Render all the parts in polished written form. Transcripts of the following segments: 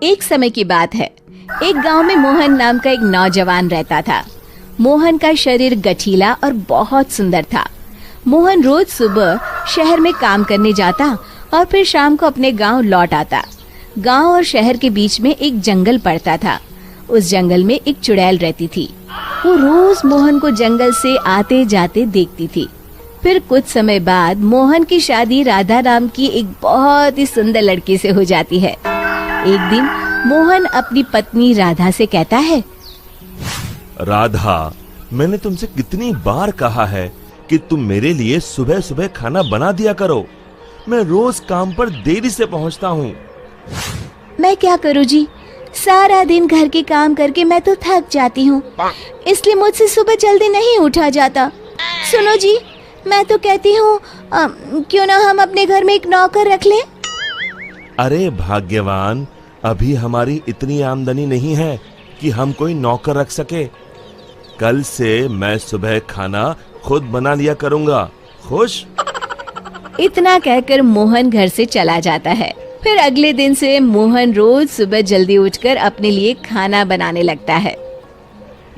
एक समय की बात है। एक गांव में मोहन नाम का एक नौजवान रहता था। मोहन का शरीर गठीला और बहुत सुंदर था। मोहन रोज सुबह शहर में काम करने जाता और फिर शाम को अपने गांव लौट आता। गांव और शहर के बीच में एक जंगल पड़ता था। उस जंगल में एक चुड़ैल रहती थी। वो रोज मोहन को जंगल से आते जाते देखती थी। फिर कुछ समय बाद मोहन की शादी राधा नाम की एक बहुत ही सुंदर लड़की से हो जाती है। एक दिन मोहन अपनी पत्नी राधा से कहता है, राधा, मैंने तुमसे कितनी बार कहा है कि तुम मेरे लिए सुबह सुबह खाना बना दिया करो। मैं रोज काम पर देरी से पहुंचता हूँ। मैं क्या करूँ जी, सारा दिन घर के काम करके मैं तो थक जाती हूँ, इसलिए मुझसे सुबह जल्दी नहीं उठा जाता। सुनो जी, मैं तो कहती हूँ क्यों ना हम अपने घर में एक नौकर रख लें। अरे भाग्यवान, अभी हमारी इतनी आमदनी नहीं है कि हम कोई नौकर रख सके। कल से मैं सुबह खाना खुद बना लिया करूँगा। खुश? इतना कहकर मोहन घर से चला जाता है। फिर अगले दिन से मोहन रोज सुबह जल्दी उठकर अपने लिए खाना बनाने लगता है।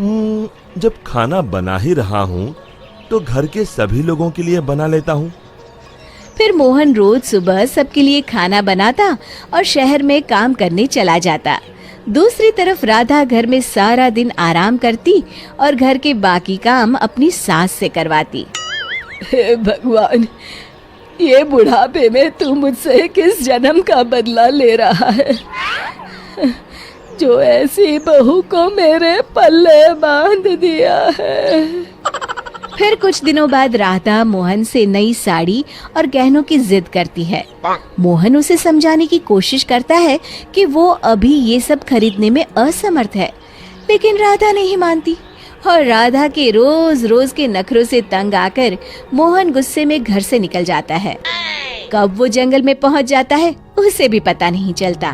जब खाना बना ही रहा हूँ तो घर के सभी लोगों के लिए बना लेता हूँ। फिर मोहन रोज सुबह सबके लिए खाना बनाता और शहर में काम करने चला जाता। दूसरी तरफ राधा घर में सारा दिन आराम करती और घर के बाकी काम अपनी सास से करवाती। हे भगवान, ये बुढ़ापे में तू मुझसे किस जन्म का बदला ले रहा है, जो ऐसी बहू को मेरे पल्ले बांध दिया है। फिर कुछ दिनों बाद राधा मोहन से नई साड़ी और गहनों की जिद करती है। मोहन उसे समझाने की कोशिश करता है कि वो अभी ये सब खरीदने में असमर्थ है, लेकिन राधा नहीं मानती और राधा के रोज रोज के नखरों से तंग आकर मोहन गुस्से में घर से निकल जाता है। कब वो जंगल में पहुंच जाता है उसे भी पता नहीं चलता।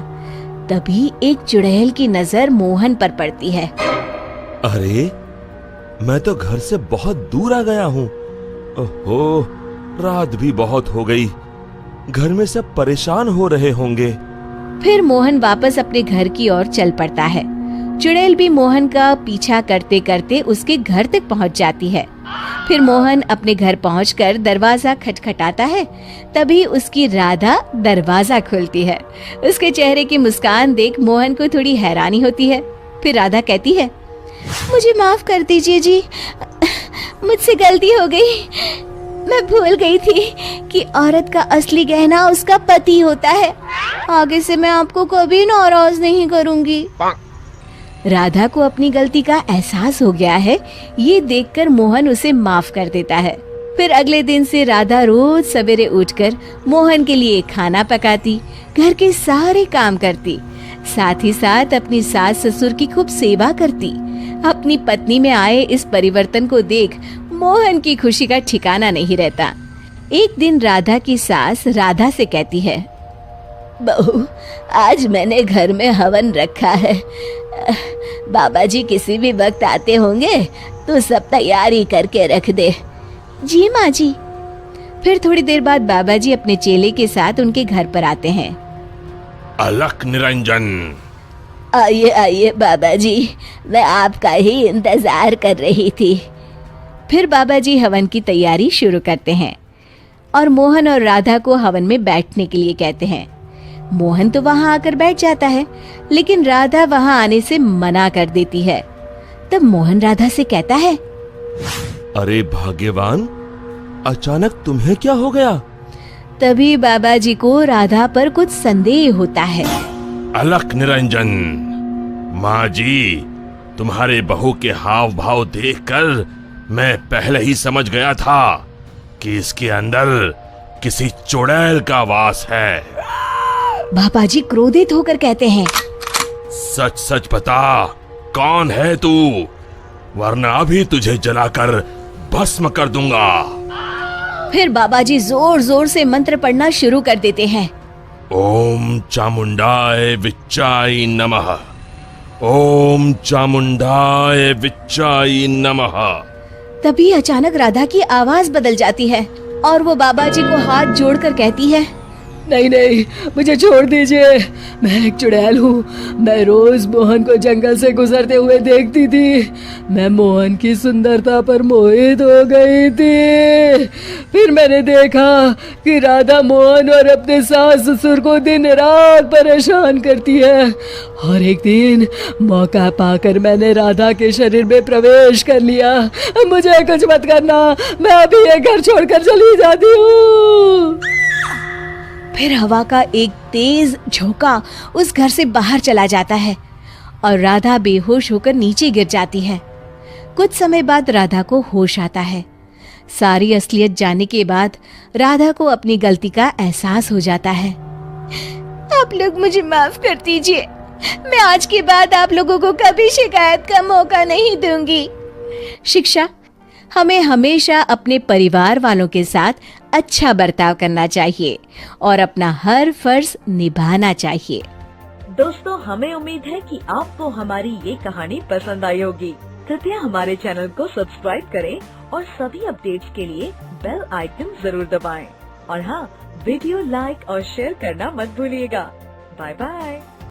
तभी एक चुड़ैल की नजर मोहन पर पड़ती है। अरे, मैं तो घर से बहुत दूर आ गया हूँ। ओहो, रात भी बहुत हो गई। घर में सब परेशान हो रहे होंगे। फिर मोहन वापस अपने घर की ओर चल पड़ता है। चुड़ैल भी मोहन का पीछा करते करते उसके घर तक पहुंच जाती है। फिर मोहन अपने घर पहुंचकर दरवाजा खटखटाता है। तभी उसकी राधा दरवाजा खोलती है। उसके चेहरे की मुस्कान देख मोहन को थोड़ी हैरानी होती है। फिर राधा कहती है, मुझे माफ कर दीजिए जी, मुझसे गलती हो गई। मैं भूल गई थी कि औरत का असली गहना उसका पति होता है। आगे से मैं आपको कभी नाराज नहीं करूंगी। राधा को अपनी गलती का एहसास हो गया है। ये देखकर मोहन उसे माफ कर देता है। फिर अगले दिन से राधा रोज सवेरे उठकर मोहन के लिए खाना पकाती, घर के सारे काम करती, साथ ही साथ अपनी सास ससुर की खूब सेवा करती। अपनी पत्नी में आए इस परिवर्तन को देख मोहन की खुशी का ठिकाना नहीं रहता। एक दिन राधा की सास राधा से कहती है, बहू, आज मैंने घर में हवन रखा है। बाबा जी किसी भी वक्त आते होंगे तो सब तैयारी करके रख दे। जी माँ जी। फिर थोड़ी देर बाद बाबा जी अपने चेले के साथ उनके घर पर आते हैं। अलख निरंजन। आइए आइए बाबा जी, मैं आपका ही इंतजार कर रही थी। फिर बाबा जी हवन की तैयारी शुरू करते हैं और मोहन और राधा को हवन में बैठने के लिए कहते हैं। मोहन तो वहां आकर बैठ जाता है, लेकिन राधा वहां आने से मना कर देती है। तब मोहन राधा से कहता है, अरे भाग्यवान, अचानक तुम्हें क्या हो गया? तभी बाबा जी को राधा पर कुछ संदेह होता है। अलख निरंजन, माँ जी, तुम्हारे बहू के हाव भाव देखकर मैं पहले ही समझ गया था कि इसके अंदर किसी चुड़ैल का वास है। बाबा जी क्रोधित होकर कहते हैं, सच सच बता, कौन है तू, वरना अभी तुझे जलाकर भस्म कर दूंगा। फिर बाबा जी जोर जोर से मंत्र पढ़ना शुरू कर देते हैं। ओम चामुंडाय विच्चाय नमः, ओम चामुंडाय विच्चाय नमः। तभी अचानक राधा की आवाज बदल जाती है और वो बाबा जी को हाथ जोड़कर कहती है, नहीं नहीं, मुझे छोड़ दीजिए। मैं एक चुड़ैल हूँ। मैं रोज मोहन को जंगल से गुजरते हुए देखती थी। मैं मोहन की सुंदरता पर मोहित हो गई थी। फिर मैंने देखा कि राधा मोहन और अपने सास ससुर को दिन रात परेशान करती है, और एक दिन मौका पाकर मैंने राधा के शरीर में प्रवेश कर लिया। मुझे कुछ मत करना, मैं अभी ये घर छोड़कर चली जाती हूँ। फिर हवा का एक तेज झोंका उस घर से बाहर चला जाता है और राधा बेहोश होकर नीचे गिर जाती है। कुछ समय बाद राधा को होश आता है। सारी असलियत जानने के बाद राधा को अपनी गलती का एहसास हो जाता है। आप लोग मुझे माफ कर दीजिए। मैं आज के बाद आप लोगों को कभी शिकायत का मौका नहीं दूंगी। शिक्षा: हमें हमेशा अपने परिवार वालों के साथ अच्छा बर्ताव करना चाहिए और अपना हर फर्ज निभाना चाहिए। दोस्तों, हमें उम्मीद है कि आपको हमारी ये कहानी पसंद आई होगी। कृपया हमारे चैनल को सब्सक्राइब करें और सभी अपडेट्स के लिए बेल आइकन जरूर दबाएं। और हाँ, वीडियो लाइक और शेयर करना मत भूलिएगा। Bye bye.